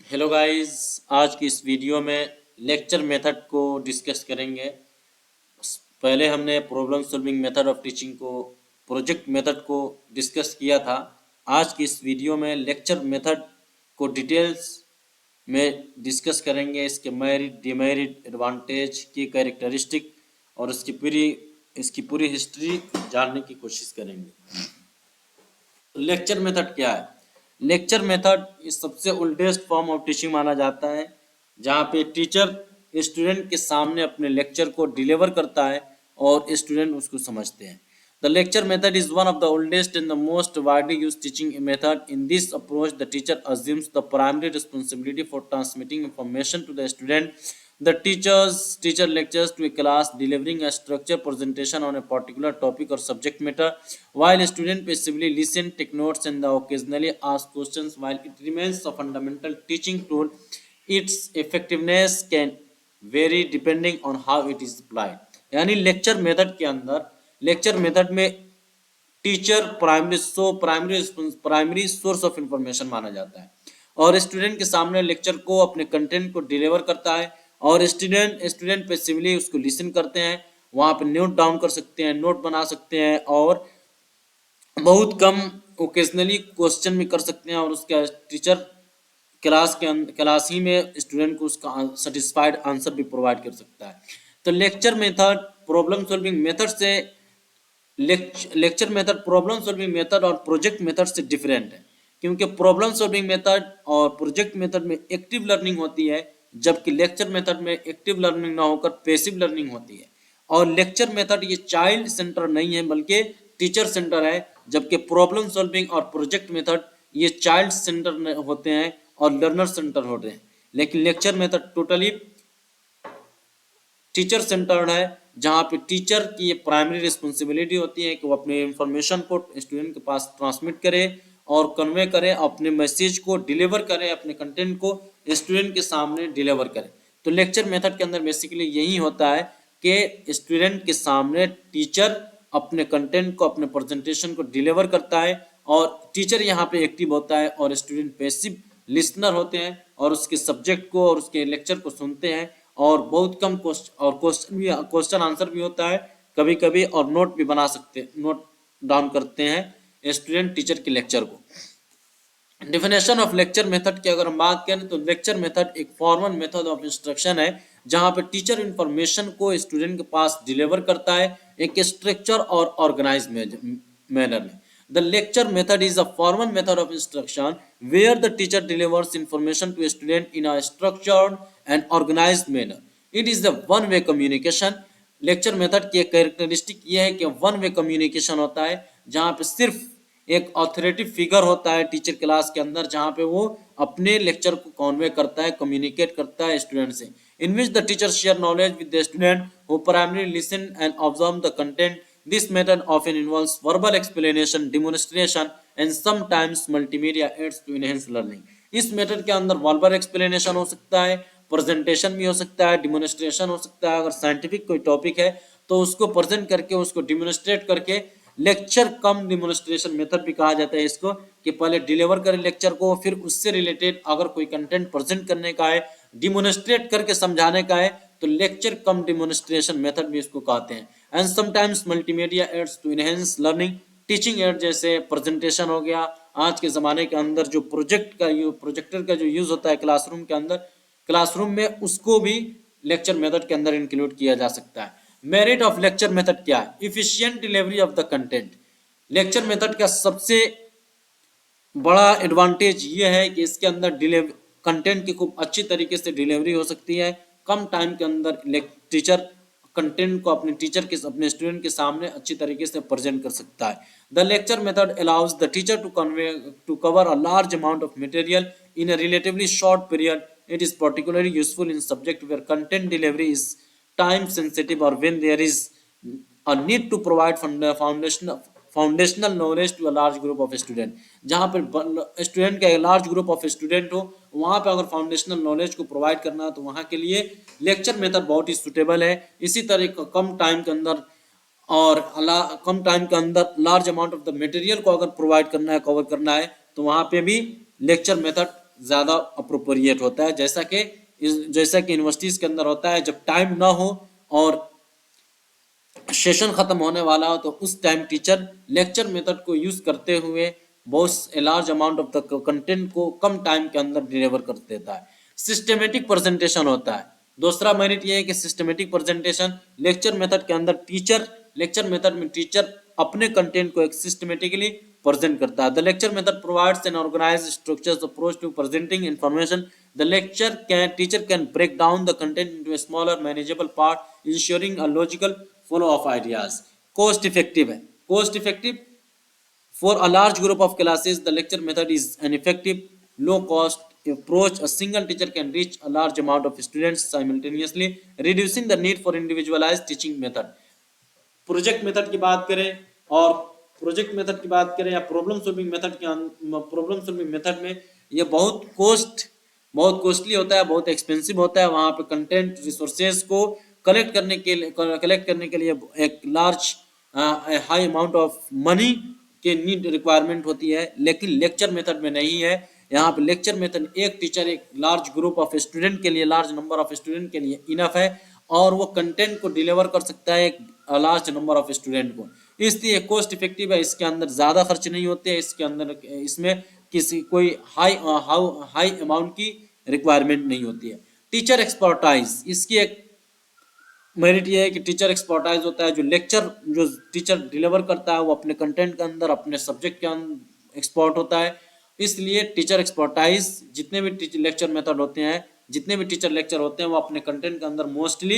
Hello guys. आज की इस वीडियो में लेक्चर मेथड को डिस्कस करेंगे। पहले हमने problem solving method of teaching को, प्रोजेक्ट मेथड को डिस्कस किया था। आज की इस वीडियो में लेक्चर मेथड को डिटेल्स में डिस्कस करेंगे। इसके मेरिट, डिमेरिट, एडवांटेज की कैरेक्टरिस्टिक और इसकी पूरी हिस्ट्री जानने की कोशिश करेंगे। लेक्चर मेथड क्या है? लेक्चर मेथड इस सबसे ओल्डेस्ट फॉर्म ऑफ टीचिंग माना जाता है, जहाँ पे टीचर स्टूडेंट के सामने अपने लेक्चर को डिलीवर करता है और स्टूडेंट उसको समझते हैं। The lecture method is one of the oldest and the most widely used teaching method. In this approach the teacher assumes the primary responsibility for transmitting information to the student. The teacher lectures to a class, delivering a structured presentation on a particular topic or subject matter, while students passively listen, take notes, and occasionally ask questions. While it remains a fundamental teaching tool, its effectiveness can vary depending on how it is applied. यानी lecture method में teacher primary source of information माना जाता है और student के सामने lecture को, अपने कंटेंट को डिलीवर करता है और स्टूडेंट पैसिवली उसको लिसन करते हैं। वहाँ पे नोट डाउन कर सकते हैं, नोट बना सकते हैं और बहुत कम ओकेजनली क्वेश्चन भी कर सकते हैं और उसका टीचर क्लास ही में स्टूडेंट को उसका सेटिस्फाइड आंसर भी प्रोवाइड कर सकता है। तो lecture method problem solving method से lecture method problem solving method और प्रोजेक्ट मेथड से डिफरेंट है, क्योंकि प्रॉब्लम सॉल्विंग मेथड और प्रोजेक्ट मेथड में एक्टिव लर्निंग होती है, जबकि लेक्चर मेथड में एक्टिव लर्निंग ना होकर पैसिव लर्निंग होती है। और लेक्चर मेथड ये चाइल्ड सेंटर नहीं है बल्कि टीचर सेंटर है, जबकि प्रॉब्लम सॉल्विंग और प्रोजेक्ट मेथड ये चाइल्ड सेंटर होते हैं और लर्नर सेंटर होते हैं। लेकिन lecture method totally teacher centred है, जहाँ पे टीचर की ये प्राइमरी रिस्पॉन्सिबिलिटी होती है कि वो अपने इंफॉर्मेशन को स्टूडेंट के पास ट्रांसमिट करे और कन्वे करे, अपने मैसेज को डिलीवर करे, अपने कंटेंट को स्टूडेंट के सामने डिलीवर करे। तो लेक्चर मेथड के अंदर बेसिकली यही होता है कि स्टूडेंट के सामने टीचर अपने कंटेंट को, अपने प्रेजेंटेशन को डिलीवर करता है और टीचर यहाँ पे एक्टिव होता है और स्टूडेंट पैसिव लिसनर होते हैं और उसके सब्जेक्ट को और उसके लेक्चर को सुनते हैं और बहुत कम क्वेश्चन आंसर भी होता है कभी कभी, और नोट भी बना सकते, नोट डाउन करते हैं स्टूडेंट टीचर के लेक्चर को। डेफिनेशन ऑफ लेक्चर मेथड की अगर हम बात करें तो लेक्चर मेथड एक फॉर्मल मेथड ऑफ इंस्ट्रक्शन है, जहां पे टीचर इंफॉर्मेशन को स्टूडेंट के पास डिलीवर करता है एक स्ट्रक्चर और ऑर्गेनाइज मैनर में। The lecture method is a formal method of instruction where the teacher delivers information to a student in a structured and organized manner. It is the one-way communication. Lecture method की एक characteristic ये है कि one way communication होता है, जहाँ पे सिर्फ एक ऑथोरिटी फिगर होता है टीचर क्लास के अंदर, जहाँ पे वो अपने लेक्चर को कॉन्वे करता है, कम्युनिकेट करता है स्टूडेंट से। In which the teacher share knowledge with the student who primary listen and observe the content. This method often involves verbal explanation, demonstration, and sometimes multimedia aids to enhance learning. इस method के अंदर verbal explanation हो सकता है, presentation भी हो सकता है, डिमोन्स्ट्रेशन हो सकता है। अगर साइंटिफिक कोई टॉपिक है तो उसको प्रेजेंट करके, उसको डिमोन्स्ट्रेट करके, लेक्चर कम डिमोन्स्ट्रेशन मेथड भी कहा जाता है इसको, कि पहले डिलीवर करें लेक्चर को, फिर उससे रिलेटेड अगर कोई कंटेंट प्रेजेंट करने का है, डिमोन्स्ट्रेट करके समझाने का है, तो लेक्चर कम डिमोन्स्ट्रेशन मेथड भी इसको कहते हैं। And sometimes multimedia aids to enhance learning, teaching aid जैसे प्रेजेंटेशन हो गया। आज के ज़माने के अंदर जो प्रोजेक्टर का जो यूज़ होता है क्लासरूम के अंदर, क्लासरूम में उसको भी लेक्चर मेथड के अंदर इंक्लूड किया जा सकता है। मेरिट ऑफ लेक्चर मेथड क्या है? Efficient delivery of the content. Lecture method का सबसे बड़ा एडवांटेज ये है कि इसके अंदर कंटेंट की खूब अच्छी तरीके से डिलीवरी हो सकती है। कम टाइम के अंदर टीचर कंटेंट को अपने स्टूडेंट के सामने अच्छी तरीके से प्रेजेंट कर सकता है। The lecture method allows the teacher to cover a large amount of material in a relatively short period. It is particularly useful in subject where content delivery is time sensitive or when there is a need to provide foundational knowledge to a large group of student. जहाँ पर student का large group of student हो, वहाँ पे अगर foundational knowledge को provide करना है तो वहाँ के लिए लेक्चर मेथड बहुत ही सुटेबल है। इसी तरह कम टाइम के अंदर large amount of the material को अगर प्रोवाइड करना है, कवर करना है, तो वहाँ पे भी लेक्चर मेथड ज़्यादा अप्रोप्रिएट होता है, जैसा कि यूनिवर्सिटीज़ के अंदर होता है, जब टाइम ना हो और सेशन खत्म होने वाला हो तो उस टाइम टीचर लेक्चर मेथड को यूज करते हुए बहुत large amount of the content को कम टाइम के अंदर डिलीवर कर देता है। सिस्टमेटिक प्रेजेंटेशन होता है। दूसरा मेरिट ये है कि सिस्टमेटिक प्रेजेंटेशन लेक्चर मेथड में टीचर अपने कंटेंट को एक सिस्टमेटिकली प्रेजेंट करता है। The lecture method provides an organised structured approach to presenting information. The teacher can break down the content into a smaller manageable part ensuring a logical flow of ideas. Cost effective है। Cost effective for a large group of classes, the lecture method is an effective, low cost approach. A single teacher can reach a large amount of students simultaneously, reducing the need for individualized teaching method. Project method की बात करें और project method की बात करें या problem solving method में ये बहुत कॉस्टली होता है, बहुत एक्सपेंसिव होता है। वहाँ पे कंटेंट रिसोर्सेज को कलेक्ट करने के लिए एक large high amount of money के नीड रिक्वायरमेंट होती है, लेकिन लेक्चर मेथड में नहीं है। यहाँ पे लेक्चर मेथड एक टीचर एक लार्ज ग्रुप ऑफ स्टूडेंट के लिए, लार्ज नंबर ऑफ स्टूडेंट के लिए इनफ है और वो कंटेंट को डिलीवर कर सकता है एक लार्ज नंबर ऑफ स्टूडेंट को, इसलिए कॉस्ट इफेक्टिव है। इसके अंदर ज़्यादा खर्च नहीं होते हैं, इसमें कोई हाई अमाउंट की रिक्वायरमेंट नहीं होती है। टीचर एक्सपर्टाइज, इसकी एक मेरिट ये है कि टीचर एक्सपर्टाइज होता है। जो टीचर डिलीवर करता है वो अपने कंटेंट के अंदर, अपने सब्जेक्ट के अंदर एक्सपर्ट होता है, इसलिए टीचर एक्सपर्टाइज जितने भी टीचर लेक्चर मेथड होते हैं, जितने भी टीचर लेक्चर होते हैं वो अपने कंटेंट के अंदर मोस्टली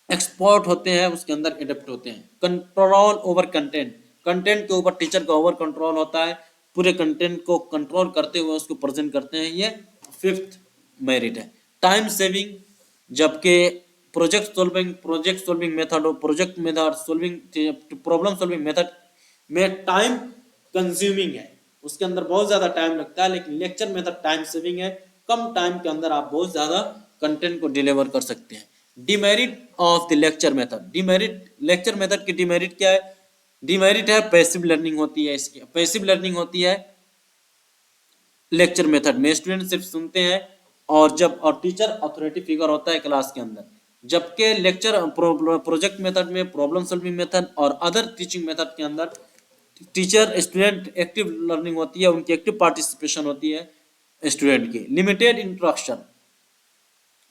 एक्सपर्ट होते हैं, उसके अंदर एडेप्ट होते हैं। कंट्रोल ओवर कंटेंट के ऊपर टीचर का ओवर कंट्रोल होता है, पूरे कंटेंट को कंट्रोल करते हुए उसको प्रेजेंट करते हैं, ये 5th मेरिट है। टाइम सेविंग, जबकि प्रोजेक्ट सॉल्विंग मेथड और प्रॉब्लम सॉल्विंग मेथड में टाइम कंज्यूमिंग है, उसके अंदर बहुत ज्यादा टाइम लगता है, लेकिन लेक्चर मेथड टाइम सेविंग है, कम टाइम के अंदर आप बहुत ज्यादा कंटेंट को डिलीवर कर सकते हैं। Demerit of the lecture method, lecture method की डिमेरिट क्या है? डिमेरिट है पैसिव लर्निंग होती है। इसकी पैसिव लर्निंग होती है लेक्चर मेथड में, स्टूडेंट सिर्फ सुनते हैं और टीचर अथॉरिटी फिगर होता है क्लास के अंदर, जबकि प्रोजेक्ट मेथड में, प्रॉब्लम सॉल्विंग मेथड और अदर टीचिंग मेथड के अंदर टीचर स्टूडेंट एक्टिव लर्निंग होती है, उनकी एक्टिव पार्टिसिपेशन होती है स्टूडेंट की।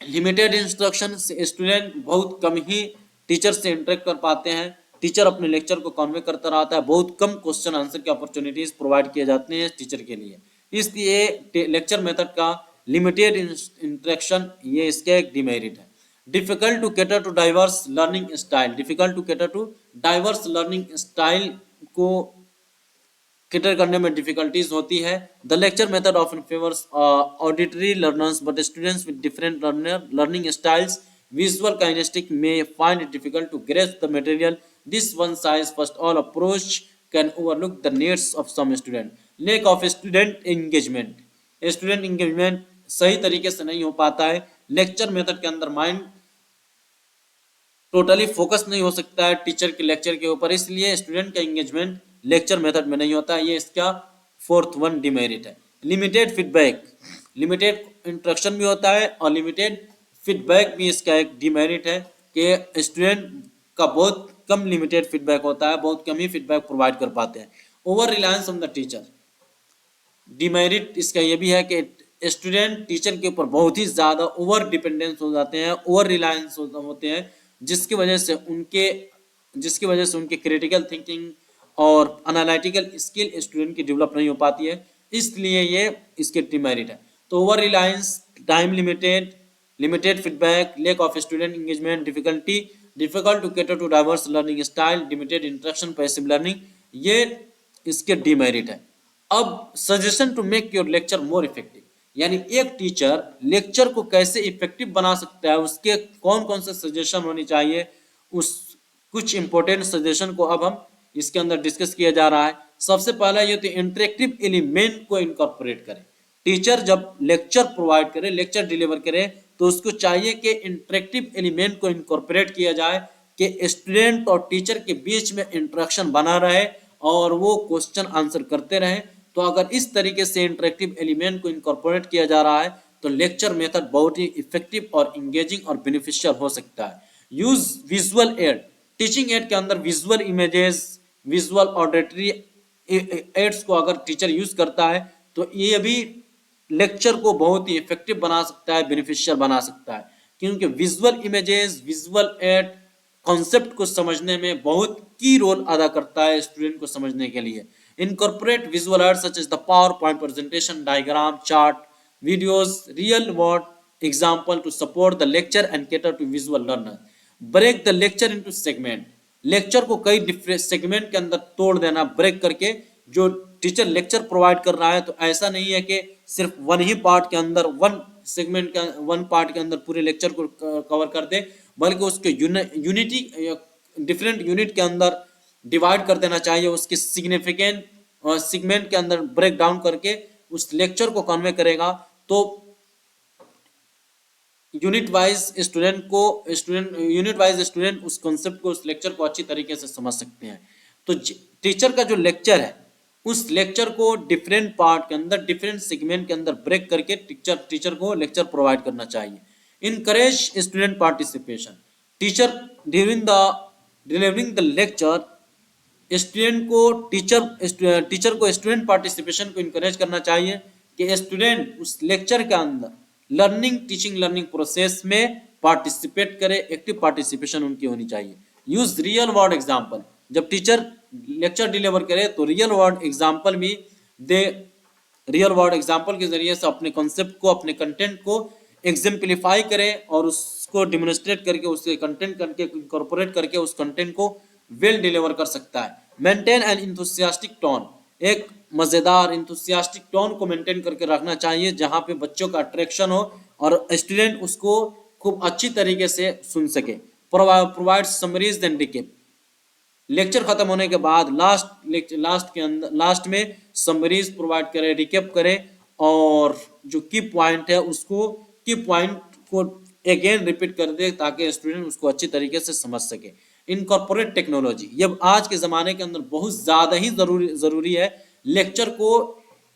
लिमिटेड इंस्ट्रक्शन से स्टूडेंट बहुत कम ही टीचर से इंटरेक्ट कर पाते हैं, टीचर अपने लेक्चर को कन्वे करता रहता है, बहुत कम क्वेश्चन आंसर की अपॉर्चुनिटीज प्रोवाइड किए जाते हैं टीचर के लिए, इसलिए लेक्चर मेथड का लिमिटेड इंटरेक्शन ये इसका एक डिमेरिट है। Difficult to cater to diverse learning style को कैटर करने में डिफिकल्टीज होती है। The lecture method often favours auditory learners but students with different learning styles visual kinesthetic may find it difficult to grasp the material. This one size fits all approach can overlook the needs of some student. Lack of student engagement सही तरीके से नहीं हो पाता है। Lecture method के अंदर mind totally focus नहीं हो सकता है टीचर के लेक्चर के ऊपर, इसलिए स्टूडेंट का एंगेजमेंट लेक्चर मेथड में नहीं होता है, ये इसका 4th वन डिमेरिट है। लिमिटेड फीडबैक, लिमिटेड इंस्ट्रक्शन भी होता है और लिमिटेड फीडबैक भी इसका एक डिमेरिट है कि स्टूडेंट का बहुत कम लिमिटेड फीडबैक होता है, बहुत कम ही फीडबैक प्रोवाइड कर पाते हैं। Over reliance on the teacher, demerit इसका ये भी है कि स्टूडेंट टीचर के ऊपर बहुत ही ज़्यादा ओवर डिपेंडेंस हो जाते हैं, ओवर रिलायंस होते हैं, जिसकी वजह से उनके क्रिटिकल थिंकिंग और एनालिटिकल स्किल स्टूडेंट की डेवलप नहीं हो पाती है, इसलिए ये इसके डिमेरिट है। तो over reliance, time limited feedback, lack of student engagement, difficult to cater to diverse learning style, limited interaction, passive learning, ये इसके डिमेरिट है। अब suggestion to make your lecture more effective, यानी एक टीचर लेक्चर को कैसे इफेक्टिव बना सकता है, उसके कौन कौन से सजेशन होनी चाहिए, कुछ इंपॉर्टेंट सजेशन को अब हम इसके अंदर डिस्कस किया जा रहा है। सबसे पहला ये तो इंटरेक्टिव एलिमेंट को इनकॉर्पोरेट करें। टीचर जब लेक्चर प्रोवाइड करे, लेक्चर डिलीवर करे, तो उसको चाहिए कि इंटरेक्टिव एलिमेंट को इनकॉर्पोरेट किया जाए कि स्टूडेंट और टीचर के बीच में इंटरेक्शन बना रहे और वो क्वेश्चन आंसर करते रहे, तो अगर इस तरीके से इंटरेक्टिव एलिमेंट को इनकॉर्पोरेट किया जा रहा है तो लेक्चर मेथड बहुत ही इफेक्टिव और इंगेजिंग और बेनिफिशियल हो सकता है। Use visual aid, teaching aid के अंदर visual images, visual auditory aids को अगर टीचर यूज करता है तो ये भी लेक्चर को बहुत ही इफेक्टिव बना सकता है, बेनिफिशियल बना सकता है, क्योंकि visual images, visual add concept को समझने में बहुत की रोल अदा करता है स्टूडेंट को समझने के लिए। Incorporate visual aid such as the PowerPoint presentation, diagram, chart, videos, real world example to support the lecture and cater to visual learner. Break the lecture into segment, lecture को कई different segment के अंदर तोड़ देना, break करके जो teacher lecture provide कर रहा है तो ऐसा नहीं है कि सिर्फ वन ही पार्ट के अंदर, वन सेगमेंट के वन पार्ट के अंदर पूरे लेक्चर को कवर कर दे, बल्कि उसके यूनिटी डिफरेंट यूनिट के अंदर डिवाइड कर देना चाहिए, उसके सिग्निफिकेंट सेगमेंट के अंदर ब्रेक डाउन करके उस लेक्चर को कन्वे करेगा। तो यूनिट वाइज स्टूडेंट उस कॉन्सेप्ट को, उस लेक्चर को अच्छी तरीके से समझ सकते हैं। तो टीचर का जो लेक्चर है उस लेक्चर को डिफरेंट पार्ट के अंदर, डिफरेंट सेगमेंट के अंदर ब्रेक करके टीचर को लेक्चर प्रोवाइड करना चाहिए। Encourage student participation, teacher during the delivering the lecture student को टीचर को स्टूडेंट पार्टिसिपेशन को इनकरेज करना चाहिए कि स्टूडेंट उस लेक्चर के अंदर टीचिंग लर्निंग प्रोसेस में पार्टिसिपेट करे, एक्टिव पार्टिसिपेशन उनकी होनी चाहिए। यूज रियल वर्ल्ड एग्जांपल, जब टीचर लेक्चर डिलीवर करे तो रियल वर्ल्ड एग्जांपल भी दे, रियल वर्ल्ड एग्जांपल के जरिए से अपने कॉन्सेप्ट को, अपने कंटेंट को एग्जाम्पलीफाई करे और उसको डिमोन्स्ट्रेट करके, उसके कंटेंट करके इनकॉर्पोरेट करके उस कंटेंट को वेल डिलीवर कर सकता है। मेंटेन एन इंथुसियास्टिक टोन, एक मजेदार इंथुसियास्टिक टोन को मेंटेन करके रखना चाहिए जहां पे बच्चों का अट्रैक्शन हो और स्टूडेंट उसको खूब अच्छी तरीके से सुन सके। Provide summaries and recap, lecture खत्म होने के बाद लास्ट में समरीज प्रोवाइड करे, रिकेप करे और जो की पॉइंट है उसको, की पॉइंट को अगेन रिपीट कर दे ताकि स्टूडेंट उसको अच्छी तरीके से समझ सके। इनकॉर्पोरेट टेक्नोलॉजी, ये आज के ज़माने के अंदर बहुत ज़्यादा ही ज़रूरी है लेक्चर को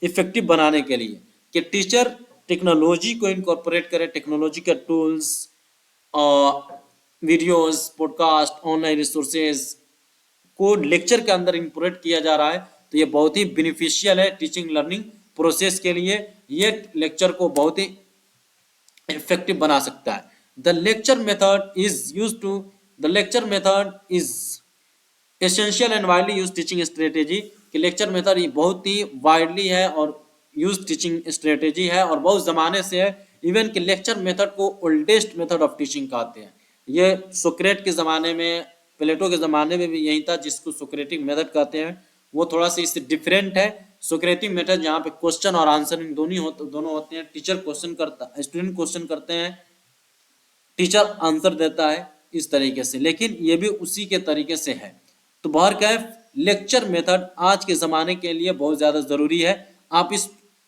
इफेक्टिव बनाने के लिए कि टीचर टेक्नोलॉजी को इनकॉर्पोरेट करे, टेक्नोलॉजी के tools, videos, podcast, online resources को लेक्चर के अंदर इनकॉर्पोरेट किया जा रहा है तो ये बहुत ही बेनिफिशियल है टीचिंग लर्निंग प्रोसेस के लिए, ये लेक्चर को बहुत ही इफेक्टिव बना सकता है। The lecture method is essential and widely use teaching strategy, कि लेक्चर मेथड ये बहुत ही वाइडली है और यूज टीचिंग स्ट्रेटेजी है और बहुत ज़माने से है। इवन कि लेक्चर मेथड को ओल्डेस्ट मेथड ऑफ टीचिंग कहते हैं। ये सोक्रेट के ज़माने में, प्लेटो के ज़माने में भी यही था, जिसको सोक्रेटिक मेथड कहते हैं। वो थोड़ा सा इससे डिफरेंट है। सोक्रेटिक मेथड जहाँ पे क्वेश्चन और आंसरिंग दोनों होते हैं। टीचर क्वेश्चन करता, स्टूडेंट क्वेश्चन करते हैं, टीचर आंसर देता है इस तरीके से, लेकिन ये भी उसी के तरीके से है। तो बहरकैफ लेक्चर मेथड आज के ज़माने के लिए बहुत ज़्यादा ज़रूरी है। आप इस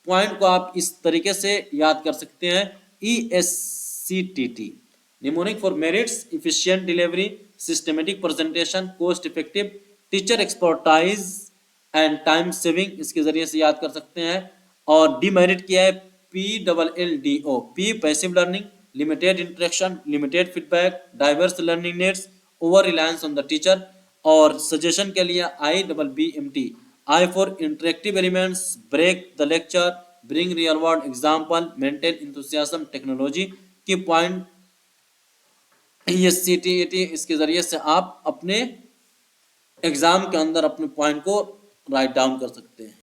पॉइंट को आप इस तरीके से याद कर सकते हैं, ESCTT, mnemonic for merits, efficient delivery, systematic presentation, cost effective, teacher expertise and time saving, इसके जरिए से याद कर सकते हैं। और डीमेरिट किया है PLLDO, P passive learning, limited interaction, limited feedback, diverse learning needs, over reliance on the teacher. और सजेशन के लिए IBBMT, I for interactive elements, break the lecture, bring real world example, maintain enthusiasm, technology की point ESCTT। इसके जरिए से आप अपने exam के अंदर अपने पॉइंट को राइट डाउन कर सकते हैं।